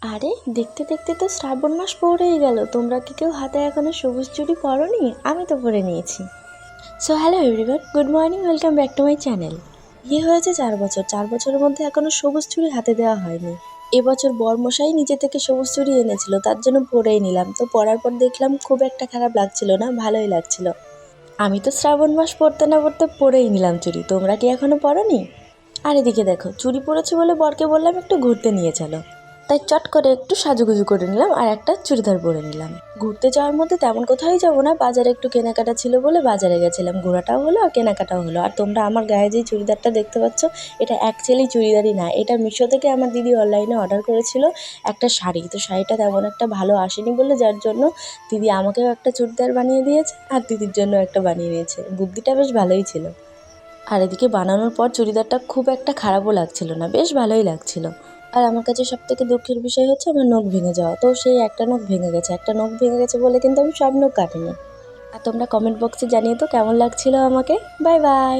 আরে দেখতে দেখতে তো শ্রাবণ মাস পড়েই গেল, তোমরা কি কেউ হাতে এখনো সবুজ চুড়ি পরোনি? আমি তো পরে নিয়েছি। So hello everyone, good morning, welcome back to my channel. বিয়ে হয়েছে 4 বছর, 4 বছরের মধ্যে এখনো সবুজ চুড়ি হাতে দেওয়া হয়নি। এবছর বরমশাই নিজে থেকে সবুজ চুড়ি এনেছিল, তার জন্য পরেই নিলাম। তো পরার পর দেখলাম খুব একটা খারাপ লাগছিল না, ভালোই লাগছিল। আমি তো শ্রাবণ মাস পড়তে না পড়তে পরেই নিলাম চুড়ি। তোমরা কি এখনো পরোনি? আর এদিকে দেখো, চুড়ি পরেছি বলে বরকে বললাম একটু ঘুরতে নিয়ে চলো, তাই চট করে একটু সাজুগুজু করে নিলাম আর একটা চুড়িদার পরে নিলাম। ঘুরতে যাওয়ার মধ্যে তেমন কোথাও যাবো না, বাজারে একটু কেনাকাটা ছিল বলে বাজারে গেছিলাম। ঘোরাটাও হলো আর কেনাকাটাও হলো। আর তোমরা আমার গায়ে যে চুড়িদারটা দেখতে পাচ্ছ, এটা অ্যাকচুয়ালি চুড়িদারই না, এটা মিশো থেকে আমার দিদি অনলাইনে অর্ডার করেছিল একটা শাড়ি। তো শাড়িটা তেমন একটা ভালো আসেনি বলে, যার জন্য দিদি আমাকেও একটা চুড়িদার বানিয়ে দিয়েছে আর দিদির জন্য একটা বানিয়ে নিয়েছে। বুদ্ধিটা বেশ ভালোই ছিল। আর এদিকে বানানোর পর চুড়িদারটা খুব একটা খারাপও লাগছিল না, বেশ ভালোই লাগছিল। আর আমার কাছে সবথেকে দুঃখের বিষয় হচ্ছে আমার নখ ভেঙে যাওয়া। তো সেই একটা নখ ভেঙে গেছে, একটা নখ ভেঙে গেছে বলে কিন্তু আমি সব নখ কাটিনি। আর তোমরা কমেন্ট বক্সে জানিয়ে তো কেমন লাগছিল আমাকে। Bye bye.